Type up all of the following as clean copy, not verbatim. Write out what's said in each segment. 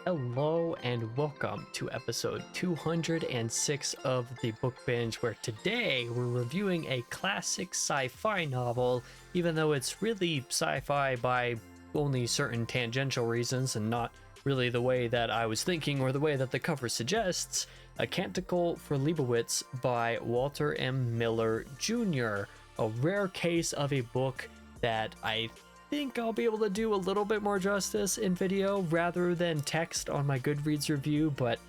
Hello and welcome to episode 206 of the Book Binge, where today we're reviewing a classic sci-fi novel, even though it's really sci-fi by only certain tangential reasons and not really the way that I was thinking or the way that the cover suggests. A Canticle for Leibowitz by Walter M. Miller Jr., a rare case of a book that I think I'll be able to do a little bit more justice in video rather than text on my Goodreads review, but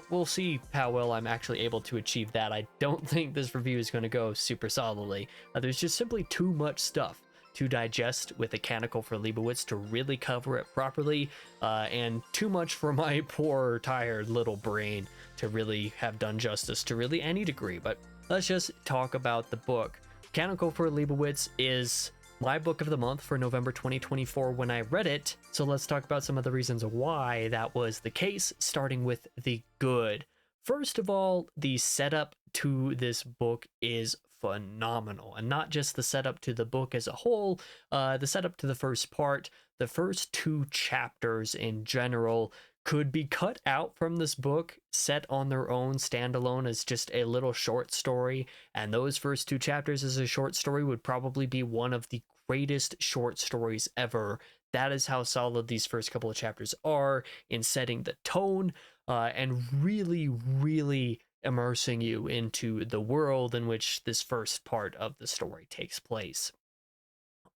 we'll see how well I'm actually able to achieve that. I don't think this review is going to go super solidly. There's just simply too much stuff to digest with a Canticle for Leibowitz to really cover it properly, and too much for my poor, tired little brain to really have done justice to really any degree. But let's just talk about the book. Canticle for Leibowitz is my book of the month for November 2024 when I read it. So let's talk about some of the reasons why that was the case, starting with the good. First of all, the setup to this book is phenomenal, and not just the setup to the book as a whole, the setup to the first part. The first two chapters in general could be cut out from this book, set on their own standalone as just a little short story, and those first two chapters as a short story would probably be one of the greatest short stories ever. That is how solid these first couple of chapters are in setting the tone, and really immersing you into the world in which this first part of the story takes place.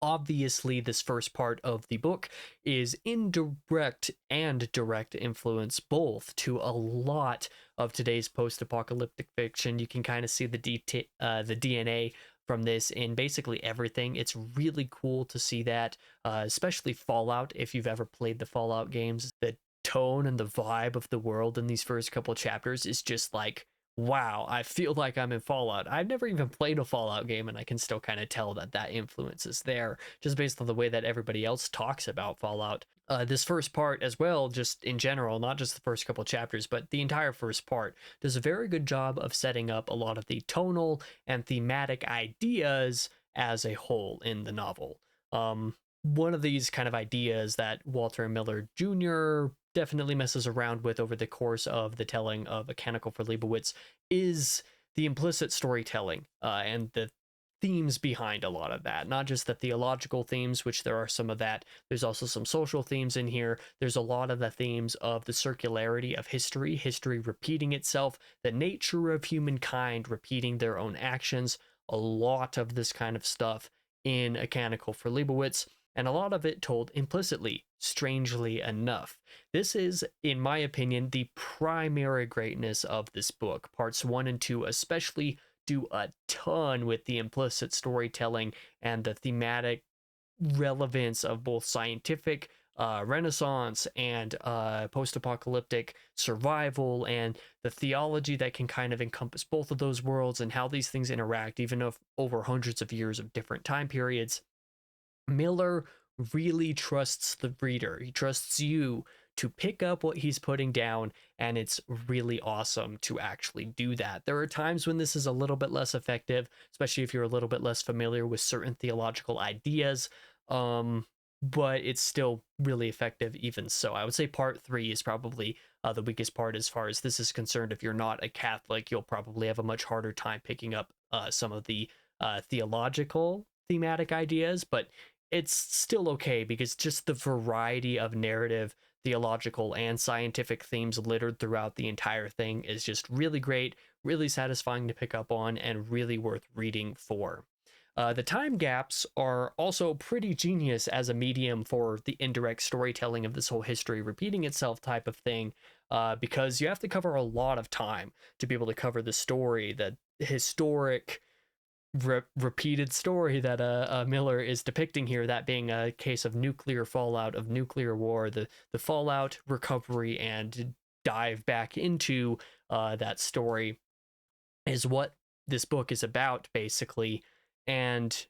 Obviously, this first part of the book is indirect and direct influence both to a lot of today's post-apocalyptic fiction. You can kind of see the DNA from this in basically everything. It's really cool to see that, especially Fallout. If you've ever played the Fallout games, the tone and the vibe of the world in these first couple chapters is just like, wow, I feel like I'm in Fallout. I've never even played a Fallout game, and I can still kind of tell that that influence is there, just based on the way that everybody else talks about Fallout. This first part as well, just in general, not just the first couple chapters, but the entire first part, does a very good job of setting up a lot of the tonal and thematic ideas as a whole in the novel. One of these kind of ideas that Walter Miller Jr. definitely messes around with over the course of the telling of A Canticle for Leibowitz is the implicit storytelling, and the themes behind a lot of that. Not just the theological themes, which there are some of that. There's also some social themes in here. There's a lot of the themes of the circularity of history repeating itself, the nature of humankind repeating their own actions. A lot of this kind of stuff in A Canticle for Leibowitz, and a lot of it told implicitly, strangely enough. This is, in my opinion, the primary greatness of this book. Parts 1 and 2 especially do a ton with the implicit storytelling and the thematic relevance of both scientific renaissance and post-apocalyptic survival, and the theology that can kind of encompass both of those worlds and how these things interact, even if over hundreds of years of different time periods. Miller really trusts the reader. He trusts you to pick up what he's putting down, and it's really awesome to actually do that. There are times when this is a little bit less effective, especially if you're a little bit less familiar with certain theological ideas, but it's still really effective even so. I would say part 3 is probably the weakest part as far as this is concerned. If you're not a Catholic, you'll probably have a much harder time picking up some of the theological thematic ideas, but it's still okay because just the variety of narrative, theological, and scientific themes littered throughout the entire thing is just really great, really satisfying to pick up on, and really worth reading for. The time gaps are also pretty genius as a medium for the indirect storytelling of this whole history repeating itself type of thing, because you have to cover a lot of time to be able to cover the story, the historic repeated story that Miller is depicting here, that being a case of nuclear fallout, of nuclear war, the fallout, recovery, and dive back into that story is what this book is about, basically. And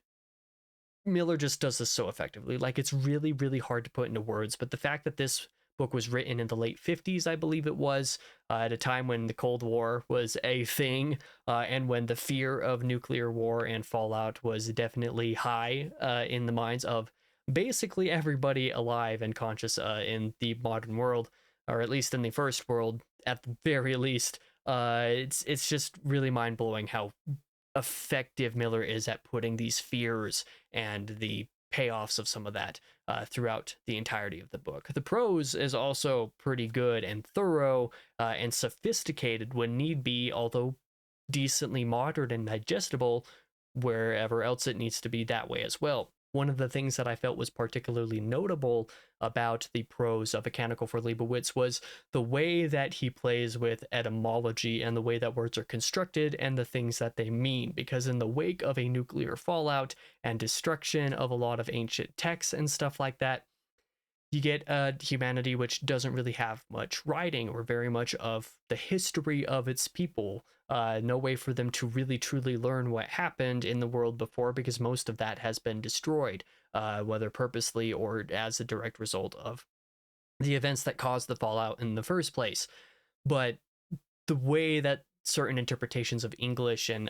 Miller just does this so effectively. Like, it's really hard to put into words, but the fact that this book was written in the late 50s, I believe it was, at a time when the Cold War was a thing, and when the fear of nuclear war and fallout was definitely high in the minds of basically everybody alive and conscious in the modern world. or at least in the first world, at the very least. It's just really mind blowing how effective Miller is at putting these fears and the payoffs of some of that throughout the entirety of the book. The prose is also pretty good and thorough and sophisticated when need be, although decently modern and digestible wherever else it needs to be that way as well. One of the things that I felt was particularly notable about the prose of A Canticle for Leibowitz was the way that he plays with etymology and the way that words are constructed and the things that they mean. Because in the wake of a nuclear fallout and destruction of a lot of ancient texts and stuff like that, you get a humanity which doesn't really have much writing or very much of the history of its people. No way for them to really truly learn what happened in the world before, because most of that has been destroyed, whether purposely or as a direct result of the events that caused the fallout in the first place. But the way that certain interpretations of English and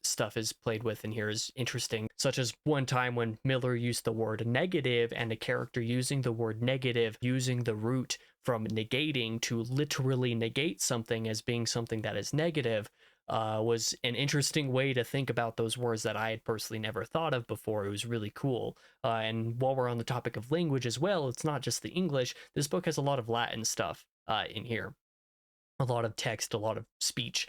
stuff is played with in here is interesting, such as one time when Miller used the word negative and a character using the word negative, using the root from negating to literally negate something as being something that is negative, was an interesting way to think about those words that I had personally never thought of before. It was really cool. And while we're on the topic of language as well, it's not just the English. This book has a lot of Latin stuff in here. A lot of text, a lot of speech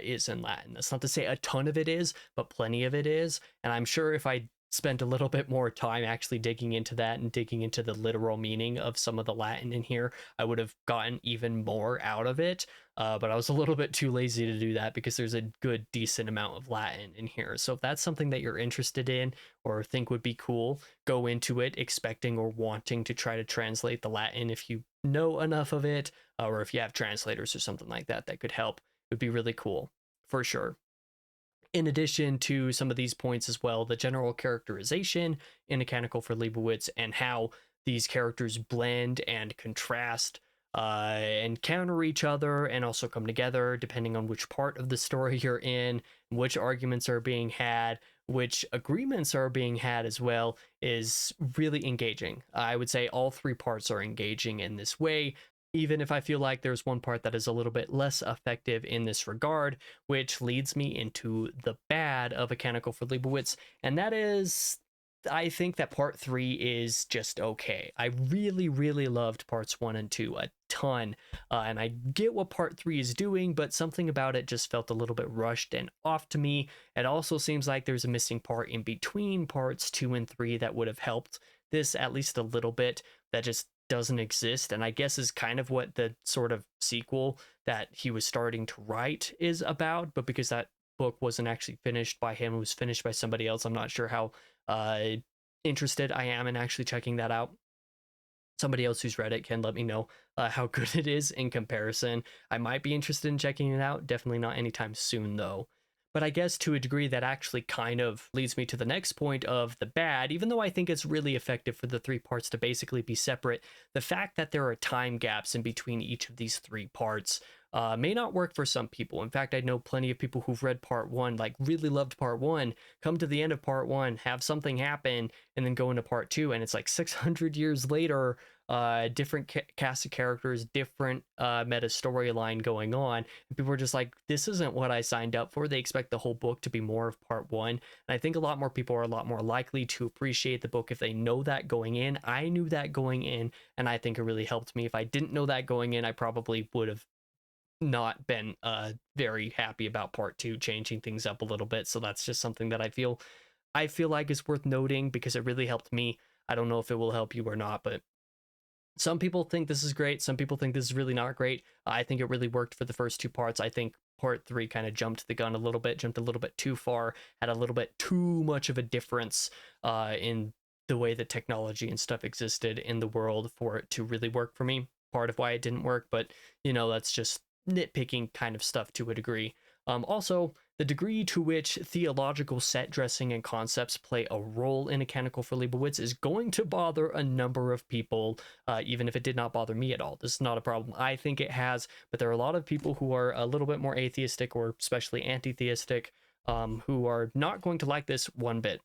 is in Latin. That's not to say a ton of it is, but plenty of it is. And I'm sure if I spent a little bit more time actually digging into that and digging into the literal meaning of some of the Latin in here, I would have gotten even more out of it. But I was a little bit too lazy to do that because there's a good, decent amount of Latin in here. So if that's something that you're interested in or think would be cool, go into it expecting or wanting to try to translate the Latin if you know enough of it, or if you have translators or something like that that could help. It would be really cool, for sure. In addition to some of these points as well, the general characterization in A Canticle for Leibowitz and how these characters blend and contrast and counter each other and also come together depending on which part of the story you're in, which arguments are being had, which agreements are being had as well, is really engaging. I would say all three parts are engaging in this way, even if I feel like there's one part that is a little bit less effective in this regard, which leads me into the bad of A Canticle for Leibowitz, and that is, I think that part 3 is just okay. I really, really loved parts 1 and 2 a ton, and I get what part 3 is doing, but something about it just felt a little bit rushed and off to me. It also seems like there's a missing part in between parts 2 and 3 that would have helped this at least a little bit, that just doesn't exist, and I guess is kind of what the sort of sequel that he was starting to write is about. But because that book wasn't actually finished by him, it was finished by somebody else, I'm not sure how interested I am in actually checking that out. Somebody else who's read it can let me know how good it is in comparison. I might be interested in checking it out, definitely not anytime soon though. But I guess to a degree that actually kind of leads me to the next point of the bad. Even though I think it's really effective for the three parts to basically be separate, the fact that there are time gaps in between each of these three parts may not work for some people. In fact, I know plenty of people who've read part 1, like really loved part 1, come to the end of part 1, have something happen, and then go into part 2, and it's like 600 years later, different cast of characters, different meta storyline going on, and people are just like, this isn't what I signed up for. They expect the whole book to be more of part 1, and I think a lot more people are a lot more likely to appreciate the book if they know that going in. I knew that going in, and I think it really helped me. If I didn't know that going in, I probably would have not been very happy about part 2 changing things up a little bit. So that's just something that I feel like is worth noting because it really helped me. I don't know if it will help you or not, but some people think this is great, some people think this is really not great. I think it really worked for the first 2 parts. I think part 3 kind of jumped the gun a little bit, jumped a little bit too far, had a little bit too much of a difference in the way that technology and stuff existed in the world for it to really work for me. Part of why it didn't work, but that's just nitpicking kind of stuff to a degree. Also, the degree to which theological set dressing and concepts play a role in A Canticle for Leibowitz is going to bother a number of people, even if it did not bother me at all. This is not a problem I think it has, but there are a lot of people who are a little bit more atheistic or especially anti-theistic who are not going to like this one bit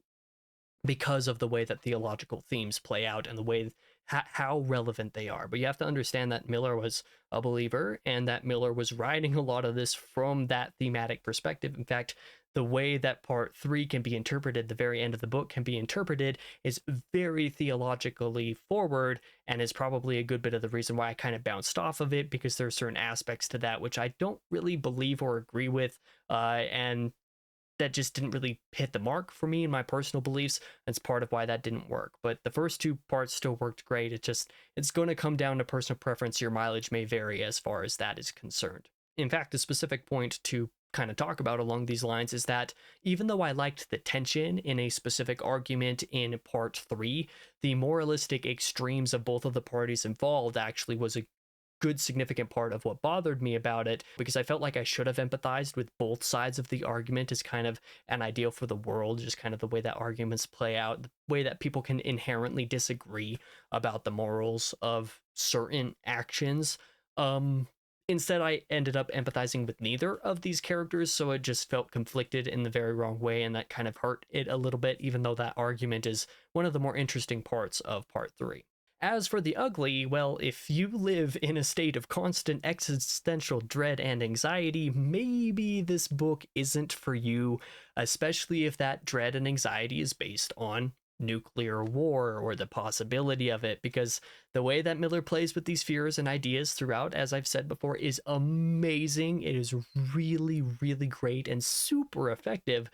because of the way that theological themes play out and the way how relevant they are. But you have to understand that Miller was a believer and that Miller was writing a lot of this from that thematic perspective. In fact, the way that part 3 can be interpreted, the very end of the book can be interpreted, is very theologically forward, and is probably a good bit of the reason why I kind of bounced off of it, because there are certain aspects to that which I don't really believe or agree with, and that just didn't really hit the mark for me in my personal beliefs. That's part of why that didn't work. But the first two parts still worked great. It's going to come down to personal preference. Your mileage may vary as far as that is concerned. In fact, a specific point to kind of talk about along these lines is that even though I liked the tension in a specific argument in part 3, the moralistic extremes of both of the parties involved actually was a good significant part of what bothered me about it, because I felt like I should have empathized with both sides of the argument as kind of an ideal for the world, just kind of the way that arguments play out, the way that people can inherently disagree about the morals of certain actions. Instead, I ended up empathizing with neither of these characters, so it just felt conflicted in the very wrong way, and that kind of hurt it a little bit, even though that argument is one of the more interesting parts of part 3. As for the ugly, well, if you live in a state of constant existential dread and anxiety, maybe this book isn't for you, especially if that dread and anxiety is based on nuclear war or the possibility of it, because the way that Miller plays with these fears and ideas throughout, as I've said before, is amazing. It is really, really great and super effective.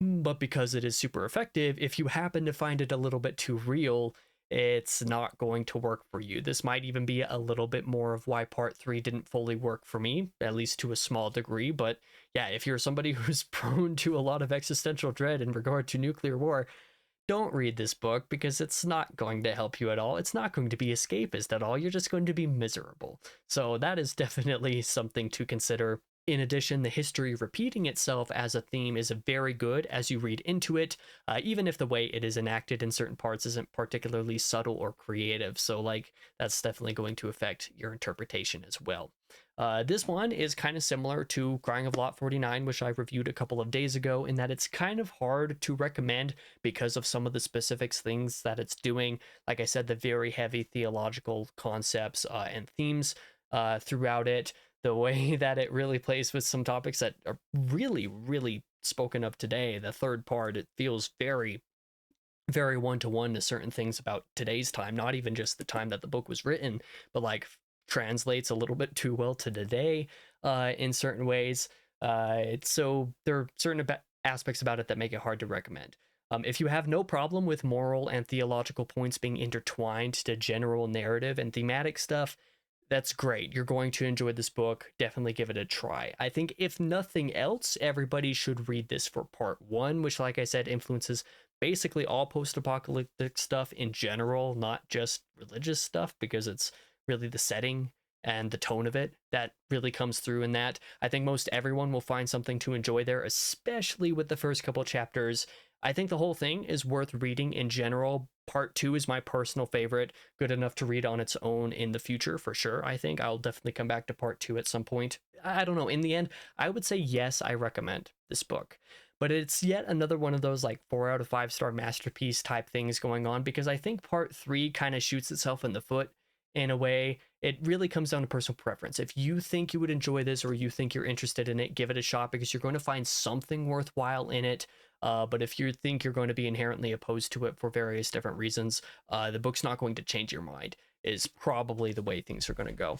But because it is super effective, if you happen to find it a little bit too real, it's not going to work for you. This might even be a little bit more of why part 3 didn't fully work for me, at least to a small degree. But yeah, if you're somebody who's prone to a lot of existential dread in regard to nuclear war, don't read this book, because it's not going to help you at all. It's not going to be escapist at all. You're just going to be miserable. So that is definitely something to consider. In addition, the history repeating itself as a theme is very good as you read into it, even if the way it is enacted in certain parts isn't particularly subtle or creative. So that's definitely going to affect your interpretation as well. This one is kind of similar to Crying of Lot 49, which I reviewed a couple of days ago, in that it's kind of hard to recommend because of some of the specifics things that it's doing. Like I said, the very heavy theological concepts and themes throughout it, the way that it really plays with some topics that are really, really spoken of today. The third part, it feels very, very one-to-one to certain things about today's time, not even just the time that the book was written, but translates a little bit too well to today in certain ways. So there are certain aspects about it that make it hard to recommend. If you have no problem with moral and theological points being intertwined to general narrative and thematic stuff, that's great. You're going to enjoy this book. Definitely give it a try. I think if nothing else, everybody should read this for part 1, which, like I said, influences basically all post-apocalyptic stuff in general, not just religious stuff, because it's really the setting and the tone of it that really comes through in that. I think most everyone will find something to enjoy there, especially with the first couple chapters. I think the whole thing is worth reading in general. Part 2 is my personal favorite, good enough to read on its own in the future for sure. I think I'll definitely come back to part 2 at some point. I don't know. In the end, I would say yes, I recommend this book. But it's yet another one of those 4 out of 5 star masterpiece type things going on, because I think part 3 kind of shoots itself in the foot in a way. It really comes down to personal preference. If you think you would enjoy this, or you think you're interested in it, give it a shot, because you're going to find something worthwhile in it. But if you think you're going to be inherently opposed to it for various different reasons, the book's not going to change your mind, is probably the way things are going to go.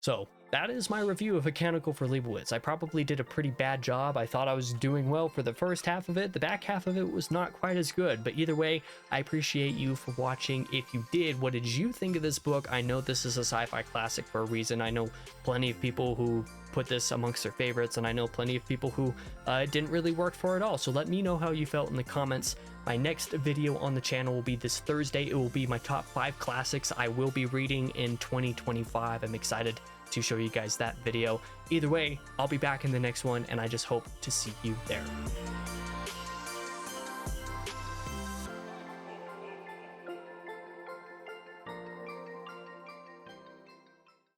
So that is my review of A Canticle for Leibowitz. I probably did a pretty bad job. I thought I was doing well for the first half of it. The back half of it was not quite as good, but either way, I appreciate you for watching. If you did, what did you think of this book? I know this is a sci-fi classic for a reason. I know plenty of people who put this amongst their favorites, and I know plenty of people who didn't really work for it all. So let me know how you felt in the comments. My next video on the channel will be this Thursday. It will be my top 5 classics I will be reading in 2025. I'm excited to show you guys that video. Either way, I'll be back in the next one, and I just hope to see you there.